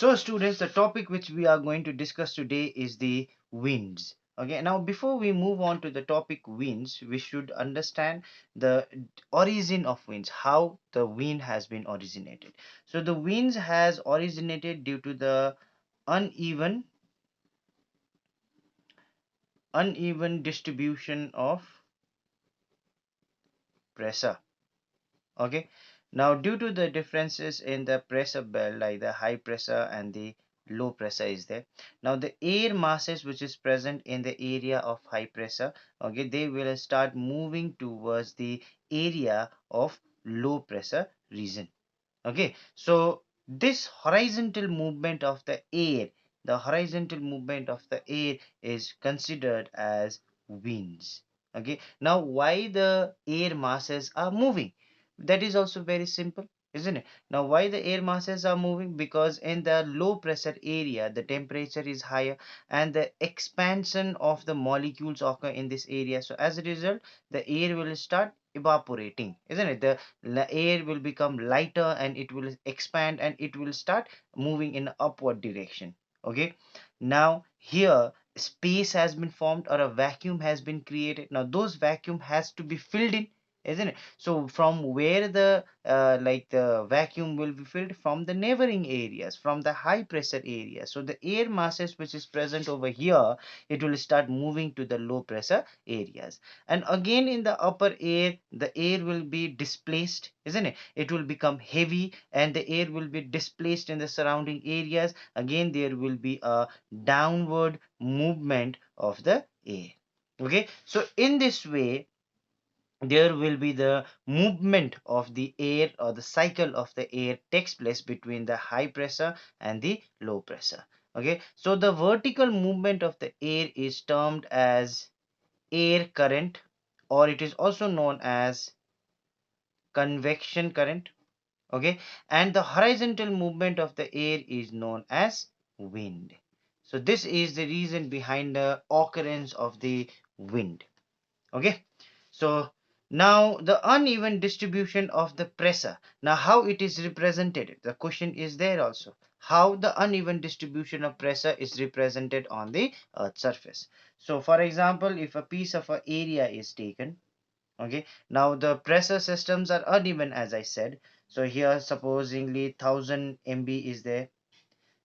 So students, the topic which we are going to discuss today is the winds. Okay, now before we move on to the topic winds, we should understand the origin of winds, how the wind has been originated. So the winds has originated due to the uneven uneven distribution of pressure. Okay, now due to the differences in the pressure belt, like the high pressure and the low pressure is there. Now the air masses which is present in the area of high pressure, okay, they will start moving towards the area of low pressure region. Okay, so this horizontal movement of the air, the horizontal movement of the air is considered as winds. Okay, now why the air masses are moving, that is also very simple, isn't it? Now why the air masses are moving? Because in the low pressure area the temperature is higher and the expansion of the molecules occur in this area, so as a result the air will start evaporating, isn't it? The air will become lighter and it will expand and it will start moving in upward direction. Okay, now here space has been formed or a vacuum has been created. Now those vacuum has to be filled in, isn't it? So from where the like the vacuum will be filled? From the neighboring areas, from the high pressure areas. So the air masses which is present over here, it will start moving to the low pressure areas, and again in the upper air the air will be displaced, isn't it? It will become heavy and the air will be displaced in the surrounding areas. Again there will be a downward movement of the air. Okay, so in this way there will be the movement of the air, or the cycle of the air takes place between the high pressure and the low pressure. Okay, so the vertical movement of the air is termed as air current, or it is also known as convection current. Okay, and the horizontal movement of the air is known as wind. So this is the reason behind the occurrence of the wind. Okay, so now the uneven distribution of the pressure, now how it is represented, the question is there also, how the uneven distribution of pressure is represented on the earth surface. So for example, if a piece of a area is taken, okay, now the pressure systems are uneven as I said. So here supposingly 1000 MB is there,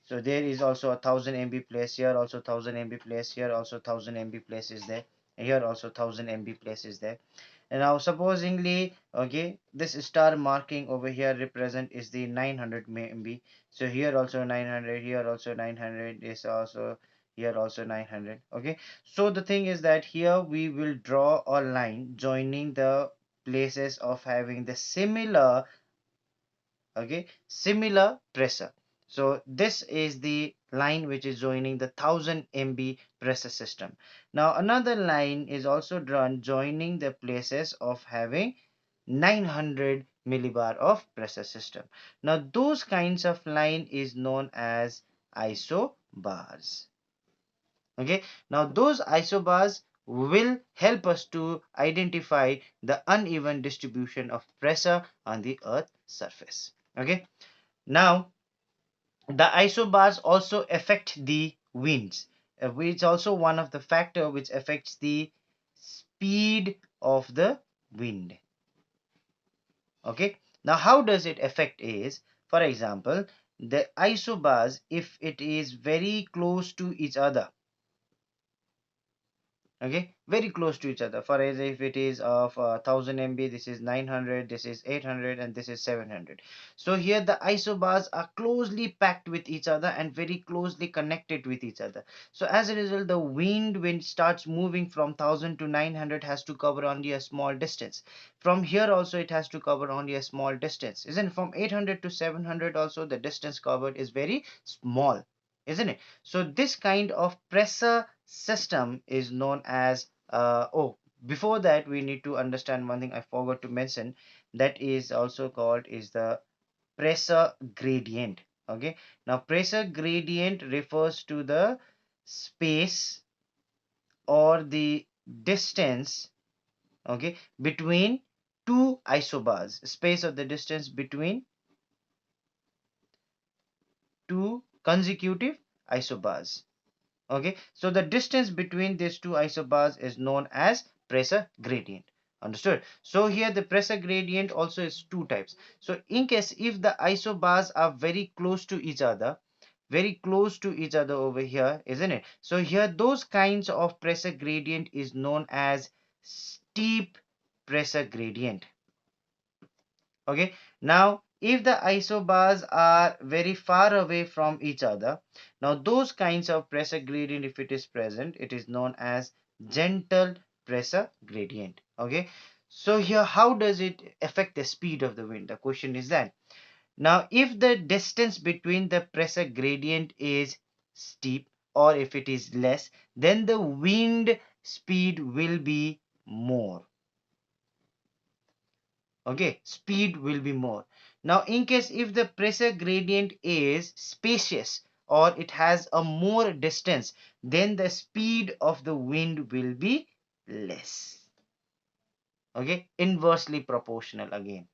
so there is also a 1000 MB place, here also 1000 MB place, here also 1000 MB place is there, here also 1000 MB place is there. And now supposingly, okay, this star marking over here represent is the 900 MB. So here also 900, here also 900, is also here also 900. Okay, so the thing is that here we will draw a line joining the places of having the similar, okay, similar pressure. So this is the line which is joining the 1000 MB pressure system. Now another line is also drawn joining the places of having 900 millibar of pressure system. Now those kinds of line is known as isobars. Okay, now those isobars will help us to identify the uneven distribution of pressure on the earth surface. Okay, now the isobars also affect the winds, which also one of the factor which affects the speed of the wind. Okay, now how does it affect is, for example, the isobars, if it is very close to each other, okay, very close to each other, for as if it is of 1000 MB, this is 900, this is 800, and this is 700. So here the isobars are closely packed with each other and very closely connected with each other. So as a result, the wind when it starts moving from 1000 to 900 has to cover only a small distance. From here also it has to cover only a small distance, isn't it? From 800 to 700 also the distance covered is very small, isn't it? So this kind of pressure system is known as oh, before that we need to understand one thing I forgot to mention, that is also called is the pressure gradient. Okay, now pressure gradient refers to the space or the distance, okay, between two isobars, space or the distance between two consecutive isobars. Okay, so the distance between these two isobars is known as pressure gradient. Understood? So here the pressure gradient also is two types. So in case if the isobars are very close to each other, over here, isn't it? So here those kinds of pressure gradient is known as steep pressure gradient. Okay, now if the isobars are very far away from each other, now those kinds of pressure gradient, if it is present, it is known as gentle pressure gradient. Okay, so here how does it affect the speed of the wind? The question is that now if the distance between the pressure gradient is steep or if it is less, then the wind speed will be more. Okay, speed will be more. Now in case if the pressure gradient is spacious or it has a more distance, then the speed of the wind will be less. Okay, inversely proportional again.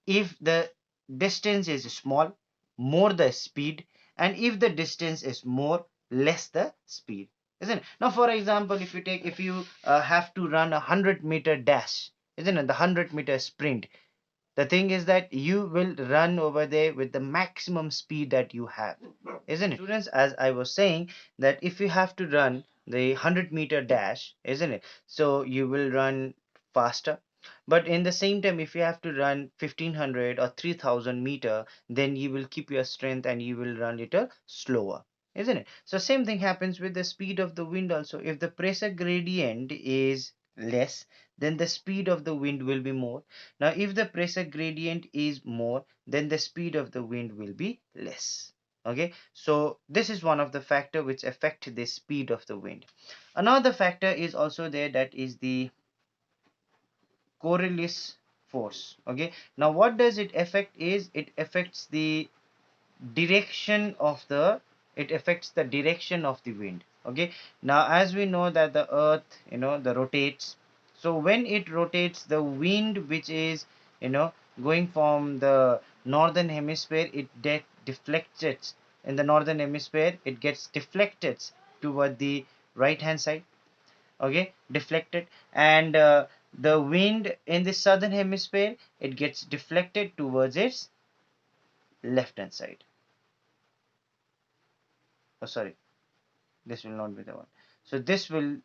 If the distance is small, more the speed, and if the distance is more, less the speed, isn't it? Now for example, if you have to run 100-meter dash, isn't it, the 100-meter sprint, the thing is that you will run over there with the maximum speed that you have, isn't it? Students, as I was saying, that if you have to run the 100-meter dash, isn't it? So you will run faster. But in the same time, if you have to run 1500 or 3000 meter, then you will keep your strength and you will run little slower, isn't it? So same thing happens with the speed of the wind also. If the pressure gradient is less, then the speed of the wind will be more. Now, if the pressure gradient is more, then the speed of the wind will be less. Okay, so this is one of the factor which affect the speed of the wind. Another factor is also there, that is the Coriolis force. Okay, now what does it affect is it affects the direction of the direction of the wind. Okay, now as we know that the earth, the rotates, so when it rotates, the wind which is, going from the northern hemisphere, it deflects it. In the northern hemisphere, it gets deflected toward the right hand side. Okay, deflected. And the wind in the southern hemisphere, it gets deflected towards its left hand side. Oh, sorry, this will not be the one. So this will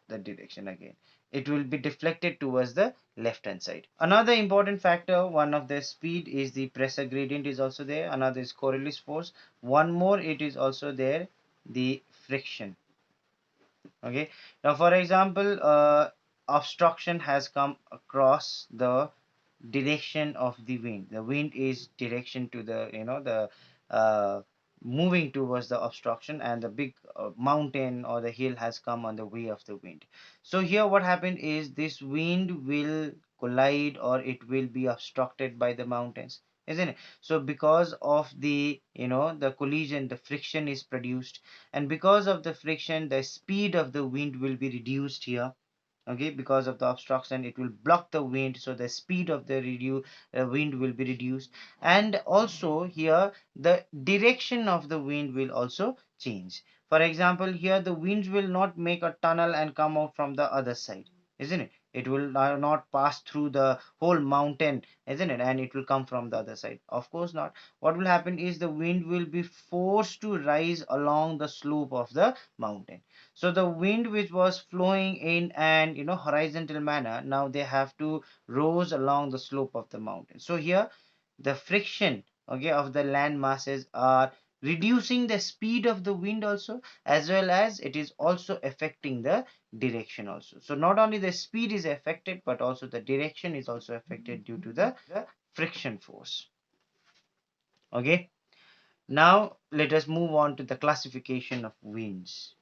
the direction again, it will be deflected towards the left hand side. Another important factor, one of the speed, is the pressure gradient is also there. Another is Coriolis force. One more, it is also there, the friction. Okay, now for example, obstruction has come across the direction of the wind. The wind is direction to the, the moving towards the obstruction, and the big mountain or the hill has come on the way of the wind. So here what happened is this wind will collide or it will be obstructed by the mountains, isn't it? So because of the, the collision, the friction is produced, and because of the friction, the speed of the wind will be reduced here. Okay, because of the obstruction, it will block the wind, so the speed of the wind will be reduced. And also here the direction of the wind will also change. For example, here the winds will not make a tunnel and come out from the other side, isn't it? It will not pass through the whole mountain, isn't it, and it will come from the other side, of course not. What will happen is the wind will be forced to rise along the slope of the mountain. So the wind which was flowing in an, horizontal manner, now they have to rose along the slope of the mountain. So here the friction, okay, of the land masses are reducing the speed of the wind also, as well as it is also affecting the direction also. So not only the speed is affected, but also the direction is also affected due to the friction force. Okay, now let us move on to the classification of winds.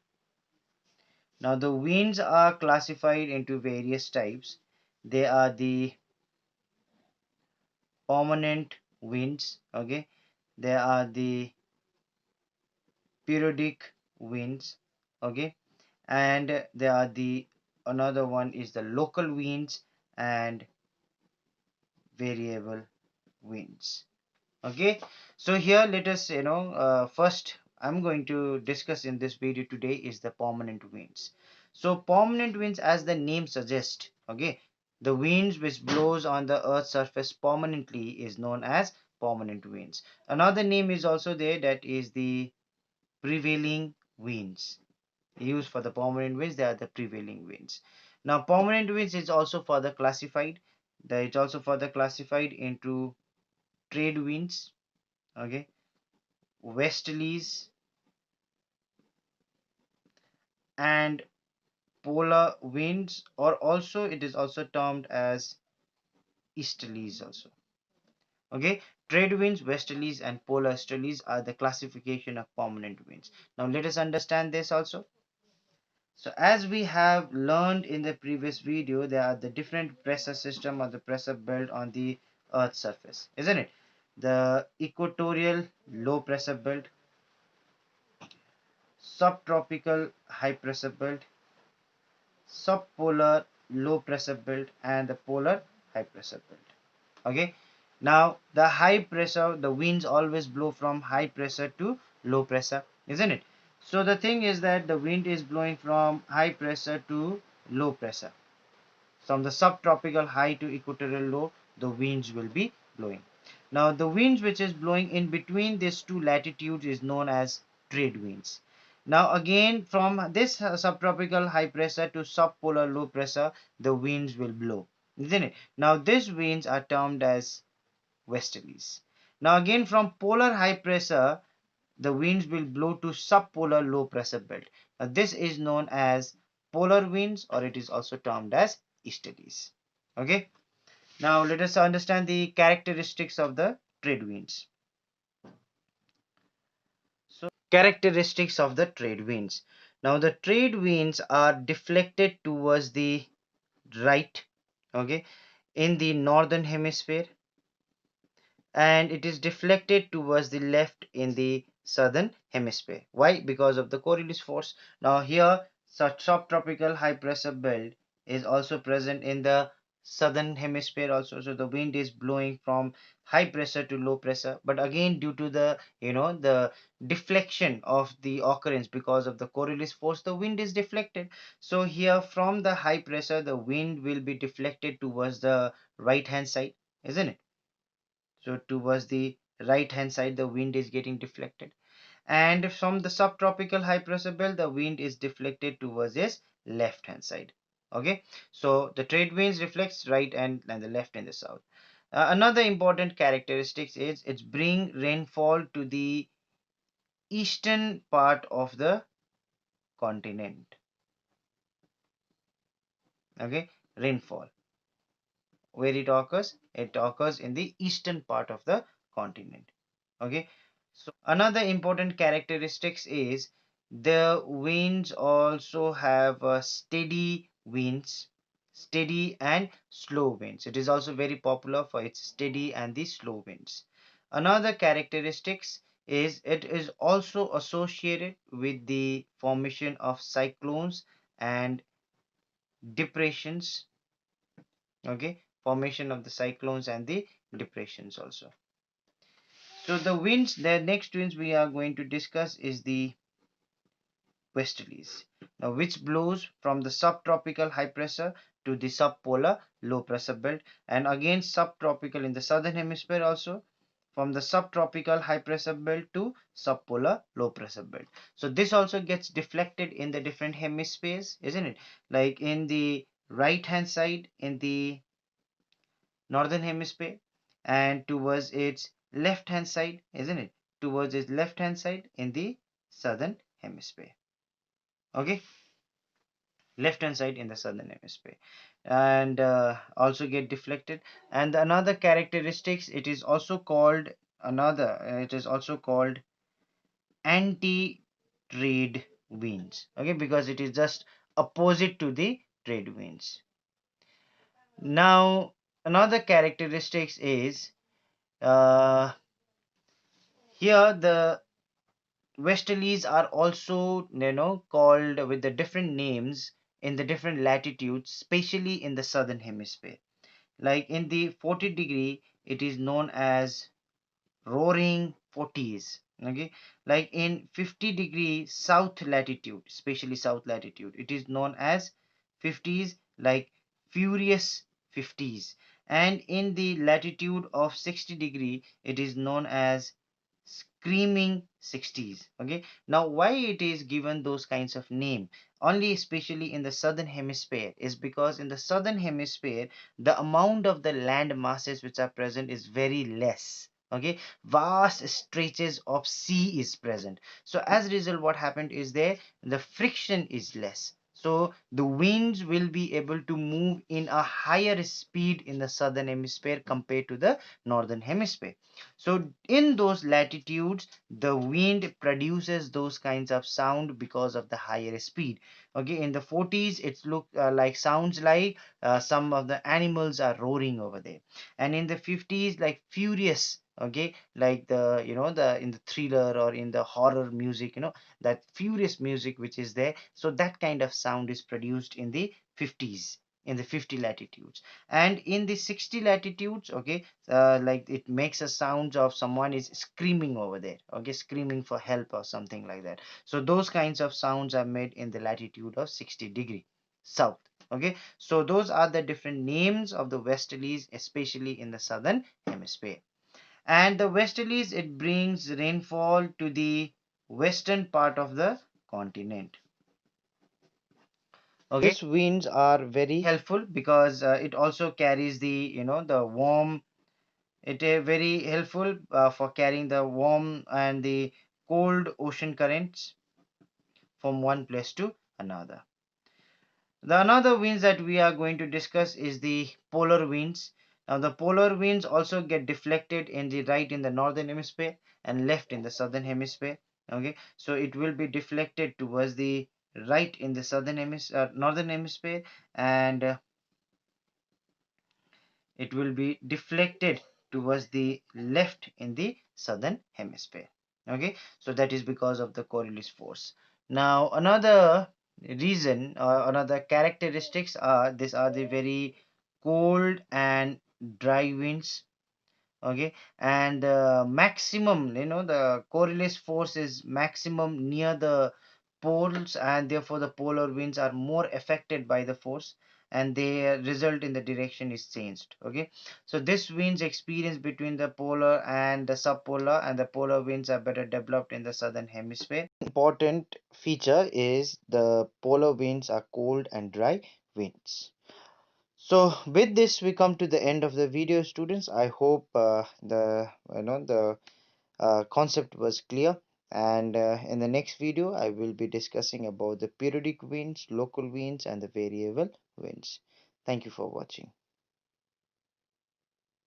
Now the winds are classified into various types. They are the permanent winds, okay. There are the periodic winds, okay, and there are the another one is the local winds and variable winds. Okay, so here let us, first I'm going to discuss in this video today is the permanent winds. So permanent winds, as the name suggests, okay, the winds which blows on the earth's surface permanently is known as permanent winds. Another name is also there, that is the prevailing winds. Used for the permanent winds, they are the prevailing winds. Now permanent winds is also further classified. It's also further classified into trade winds, okay, westerlies, and polar winds, or also it is also termed as easterlies also. Okay, trade winds, westerlies, and polar easterlies are the classification of permanent winds. Now let us understand this also. So as we have learned in the previous video, there are the different pressure system or the pressure belt on the earth's surface, isn't it? The equatorial low pressure belt, subtropical high pressure belt, subpolar low pressure belt, and the polar high pressure belt. Okay, now the high pressure, the winds always blow from high pressure to low pressure, isn't it? So the thing is that the wind is blowing from high pressure to low pressure. From the subtropical high to equatorial low, the winds will be blowing. Now the winds which is blowing in between these two latitudes is known as trade winds. Now again, from this subtropical high pressure to subpolar low pressure, the winds will blow, isn't it? Now these winds are termed as westerlies. Now again, from polar high pressure, the winds will blow to subpolar low pressure belt. Now this is known as polar winds, or it is also termed as easterlies. Okay, now let us understand the characteristics of the trade winds. So characteristics of the trade winds. Now the trade winds are deflected towards the right, okay, in the northern hemisphere, and it is deflected towards the left in the southern hemisphere. Why? Because of the Coriolis force. Now here, such subtropical high pressure belt is also present in the southern hemisphere also. So the wind is blowing from high pressure to low pressure, but again, due to the, the deflection of the occurrence because of the Coriolis force, the wind is deflected. So here, from the high pressure, the wind will be deflected towards the right hand side, isn't it? So towards the right hand side, the wind is getting deflected, and from the subtropical high pressure belt, the wind is deflected towards its left hand side. Okay, so the trade winds reflects right and the left and the south. Another important characteristics is it's bring rainfall to the eastern part of the continent. Okay, rainfall, where it occurs in the eastern part of the continent. Okay, so another important characteristics is the winds also have steady and slow winds. It is also very popular for its steady and the slow winds. Another characteristics is it is also associated with the formation of cyclones and depressions. Okay, formation of the cyclones and the depressions also. So the winds, the next winds we are going to discuss is the westerlies, now which blows from the subtropical high pressure to the subpolar low pressure belt, and again subtropical in the southern hemisphere also, from the subtropical high pressure belt to subpolar low pressure belt. So this also gets deflected in the different hemispheres, isn't it? Like in the right hand side in the northern hemisphere, and towards its left hand side, isn't it, towards its left hand side in the southern hemisphere. Okay, left hand side in the southern hemisphere, and also get deflected. And another characteristics, it is also called it is also called anti trade winds. Okay, because it is just opposite to the trade winds. Now another characteristics is uh, here the westerlies are also, called with the different names in the different latitudes, especially in the southern hemisphere. Like in the 40 degree, it is known as roaring 40s. Okay, like in 50-degree south latitude, especially south latitude, it is known as 50s, like furious 50s. And in the latitude of 60-degree, it is known as screaming 60s. Okay, now why it is given those kinds of name only especially in the southern hemisphere is because in the southern hemisphere the amount of the land masses which are present is very less. Okay, vast stretches of sea is present, so as a result what happened is there the friction is less, so the winds will be able to move in a higher speed in the southern hemisphere compared to the northern hemisphere. So in those latitudes the wind produces those kinds of sound because of the higher speed. Okay, in the 40s it's look like sounds like some of the animals are roaring over there, and in the 50s like furious. Okay, like the the in the thriller or in the horror music, that furious music which is there, so that kind of sound is produced in the 50s, in the 50 latitudes. And in the 60 latitudes, okay, like it makes a sound of someone is screaming over there, okay, screaming for help or something like that. So those kinds of sounds are made in the latitude of 60-degree south. Okay, so those are the different names of the westerlies, especially in the southern hemisphere. And the westerlies, it brings rainfall to the western part of the continent. Okay, these winds are very helpful because it also carries the the warm. It is very helpful for carrying the warm and the cold ocean currents from one place to another. The another winds that we are going to discuss is the polar winds. Now the polar winds also get deflected in the right in the northern hemisphere and left in the southern hemisphere. Okay, so it will be deflected towards the right in the northern hemisphere, and it will be deflected towards the left in the southern hemisphere. Okay, so that is because of the Coriolis force. Now another reason or another characteristics are these are the very cold and dry winds. Okay, and maximum, the Coriolis force is maximum near the poles, and therefore the polar winds are more affected by the force, and they result in the direction is changed. Okay, so this winds experience between the polar and the subpolar, and the polar winds are better developed in the southern hemisphere. Important feature is the polar winds are cold and dry winds. So with this we come to the end of the video, students. I hope the concept was clear, and in the next video I will be discussing about the periodic winds, local winds, and the variable winds. Thank you for watching.